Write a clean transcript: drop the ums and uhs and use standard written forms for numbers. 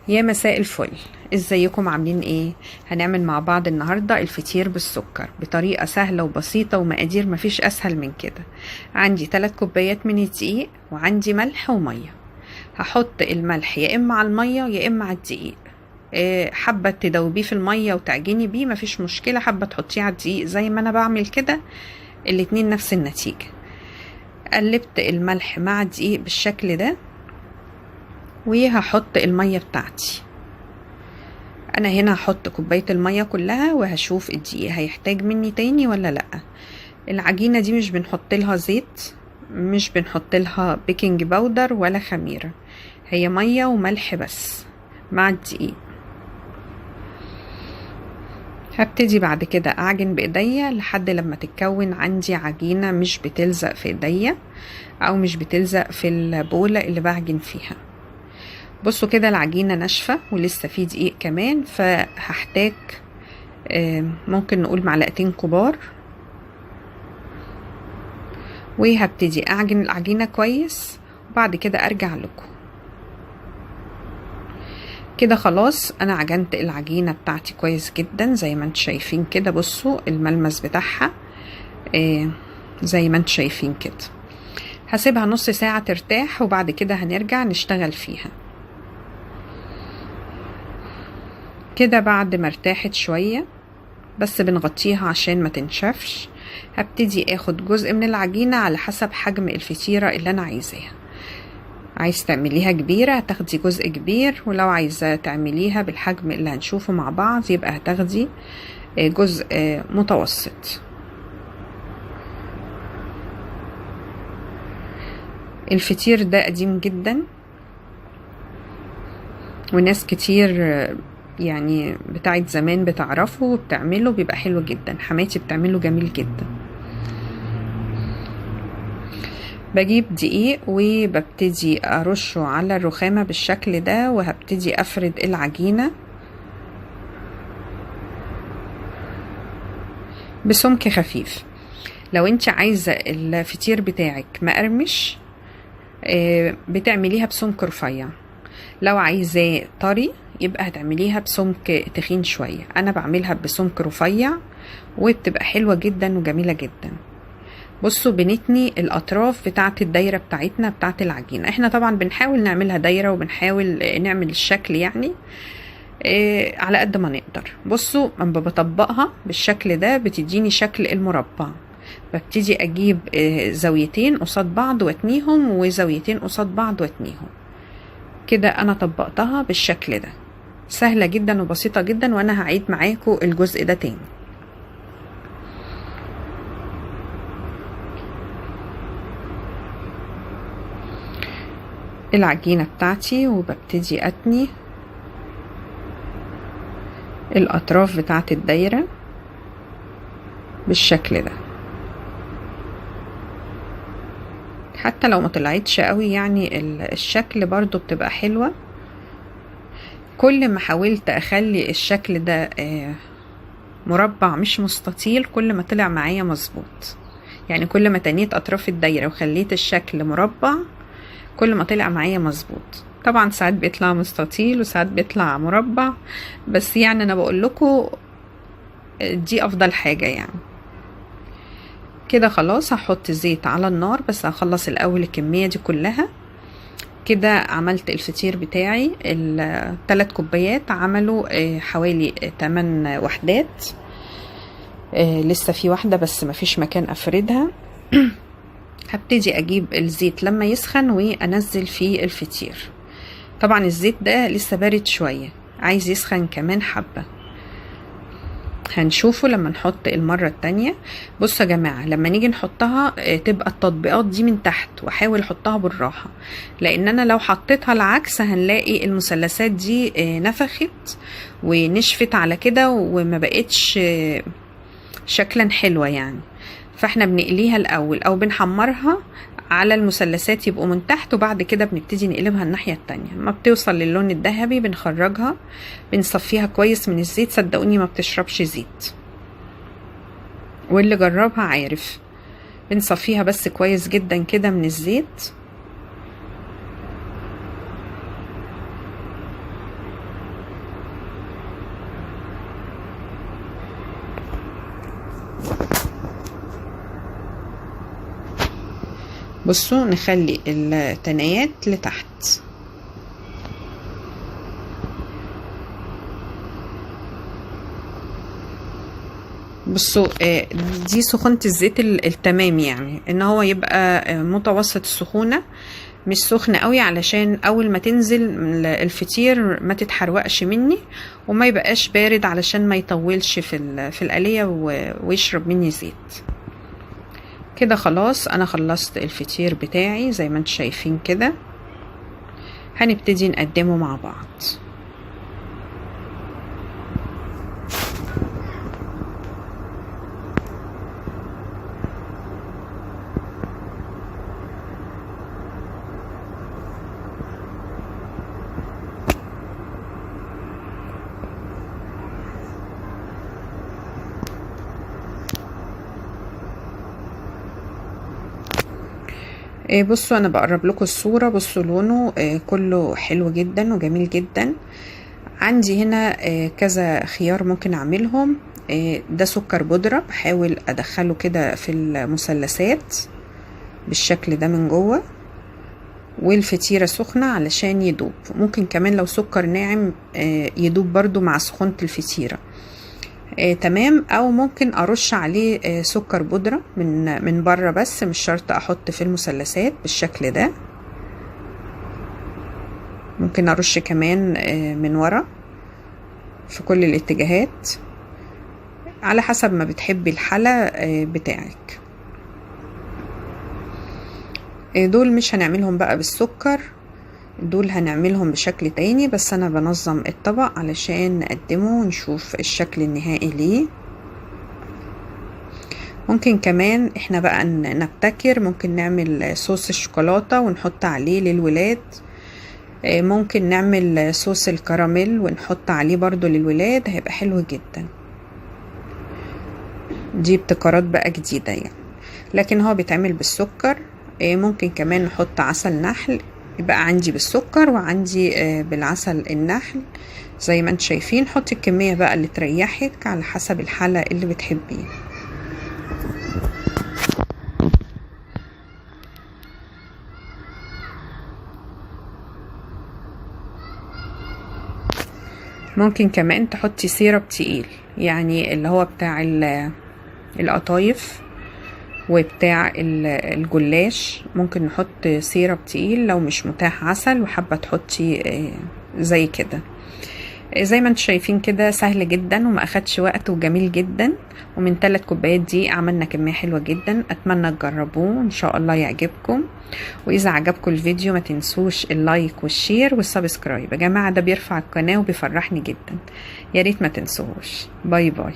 يا مساء الفل. ازيكم عاملين ايه؟ هنعمل مع بعض النهاردة الفطير بالسكر بطريقة سهلة وبسيطة ومقادير مفيش اسهل من كده. عندي 3 كوبايات من الدقيق وعندي ملح ومية. هحط الملح يا اما على المية يا اما على الدقيق. حابة تدوبيه في المية وتعجني بيه مفيش مشكلة، حابة تحطيه على الدقيق زي ما انا بعمل كده، الاتنين نفس النتيجة. قلبت الملح مع الدقيق بالشكل ده وهحط المية بتاعتي. انا هنا هحط كوباية المية كلها وهشوف الدقيق هيحتاج مني تاني ولا لا. العجينة دي مش بنحط لها زيت، مش بنحط لها بيكنج باودر ولا خميرة، هي مية وملح بس مع الدقيق. هبتدي بعد كده اعجن بايديا لحد لما تتكون عندي عجينة مش بتلزق في ايديا او مش بتلزق في البولة اللي بعجن فيها. بصوا كده العجينة ناشفة ولسه في دقيق كمان، فهحتاج ممكن نقول معلقتين كبار، وهبتدي اعجن العجينة كويس وبعد كده ارجع لكم. كده خلاص انا عجنت العجينة بتاعتي كويس جدا زي ما انتم شايفين كده. بصوا الملمس بتاعها زي ما انتم شايفين كده. هسيبها نص ساعة ترتاح وبعد كده هنرجع نشتغل فيها. كده بعد ما ارتاحت شوية بس بنغطيها عشان ما تنشفش، هبتدي اخد جزء من العجينة على حسب حجم الفطيرة اللي انا عايزاها. عايز تعمليها كبيرة هتاخدي جزء كبير، ولو عايزة تعمليها بالحجم اللي هنشوفه مع بعض يبقى هتاخدي جزء متوسط. الفطير ده قديم جدا وناس كتير يعني بتاعت زمان بتعرفه وبتعمله، بيبقى حلو جدا. حماتي بتعمله جميل جدا. بجيب دقيق وببتدي ارشه على الرخامة بالشكل ده، وهبتدي افرد العجينة بسمك خفيف. لو انت عايزة الفطير بتاعك مقرمش بتعمليها بسمك رفيع، لو عايزاه طري يبقى هتعمليها بسمك تخين شوية. انا بعملها بسمك رفيع وبتبقى حلوة جدا وجميلة جدا. بصوا بنتني الاطراف بتاعه الدايره بتاعتنا بتاعه العجينه. احنا طبعا بنحاول نعملها دايره وبنحاول نعمل الشكل يعني على قد ما نقدر. بصوا اما بطبقها بالشكل ده بتديني شكل المربع. ببتدي اجيب زاويتين قصاد بعض واتنيهم وزاويتين قصاد بعض واتنيهم كده. انا طبقتها بالشكل ده، سهله جدا وبسيطه جدا، وانا هعيد معاكم الجزء ده تاني. العجينة بتاعتي وببتدي اتني الاطراف بتاعه الدايرة بالشكل ده. حتى لو ما طلعتش قوي يعني الشكل برضو بتبقى حلوة. كل ما حاولت اخلي الشكل ده مربع مش مستطيل كل ما طلع معايا مظبوط. يعني كل ما تنيت اطراف الدايرة وخليت الشكل مربع كل ما طلع معايا مظبوط. طبعا ساعات بيطلع مستطيل وساعات بيطلع مربع، بس يعني انا بقول لكم دي افضل حاجة يعني. كده خلاص هحط زيت على النار، بس هخلص الاول الكمية دي كلها. كده عملت الفطير بتاعي. ال3 كوبايات عملوا حوالي 8 وحدات. لسه في واحدة بس مفيش مكان افردها. هبتدي اجيب الزيت لما يسخن وانزل فيه الفطير. طبعا الزيت ده لسه بارد شوية، عايز يسخن كمان حبة، هنشوفه لما نحط المرة التانية. بصوا يا جماعة لما نيجي نحطها تبقى التطبيقات دي من تحت، واحاول احطها بالراحة، لان انا لو حطيتها العكس هنلاقي المثلثات دي نفخت ونشفت على كده وما بقتش شكلا حلوة يعني. فاحنا بنقليها الاول او بنحمرها على المثلثات يبقوا من تحت، وبعد كده بنبتدي نقلبها الناحية التانية. ما بتوصل للون الذهبي بنخرجها بنصفيها كويس من الزيت. صدقوني ما بتشربش زيت، واللي جربها عارف. بنصفيها بس كويس جدا كده من الزيت. بصوا نخلي التنايات لتحت. بصوا دي سخونة الزيت التمام، يعني ان هو يبقى متوسط السخونة، مش سخن قوي، علشان اول ما تنزل الفطير ما تتحرقش مني، وما يبقاش بارد علشان ما يطولش في القلية ويشرب مني زيت. كده خلاص انا خلصت الفطير بتاعي زي ما انتم شايفين كده. هنبتدي نقدمه مع بعض. بصوا انا بقرب لكم الصورة. بصوا لونه كله حلو جدا وجميل جدا. عندي هنا كذا خيار ممكن اعملهم. ده سكر بودرة، بحاول ادخله كده في المثلثات بالشكل ده من جوه، والفطيرة سخنة علشان يدوب. ممكن كمان لو سكر ناعم يدوب برضو مع سخونة الفطيرة. تمام. او ممكن ارش عليه سكر بودرة من بره، بس مش شرط احط في المثلثات بالشكل ده. ممكن ارش كمان من ورا في كل الاتجاهات على حسب ما بتحبي الحلا بتاعك. دول مش هنعملهم بقى بالسكر، دول هنعملهم بشكل تاني، بس انا بنظم الطبق علشان نقدمه ونشوف الشكل النهائي ليه. ممكن كمان احنا بقى نبتكر، ممكن نعمل صوص الشوكولاتة ونحط عليه للولاد. ممكن نعمل صوص الكراميل ونحط عليه برضو للولاد، هيبقى حلو جدا. دي ابتكارات بقى جديدة يعني، لكن هو بيتعمل بالسكر. ممكن كمان نحط عسل نحل، يبقى عندي بالسكر وعندي بالعسل النحل زي ما انتم شايفين. حطي الكمية بقى اللي تريحك على حسب الحلة اللي بتحبيه. ممكن كمان تحطي سيرب تقيل، يعني اللي هو بتاع القطايف وبتاع الجلاش. ممكن نحط سيرب تقيل لو مش متاح عسل وحابة تحطي زي كده. زي ما انتم شايفين كده سهل جدا وما اخدش وقت وجميل جدا، ومن 3 كوبايات دي عملنا كمية حلوة جدا. اتمنى تجربوه ان شاء الله يعجبكم. واذا عجبكم الفيديو ما تنسوش اللايك والشير والسبسكرايب يا جماعة، ده بيرفع القناة وبيفرحني جدا. يا ريت ما تنسوش. باي باي.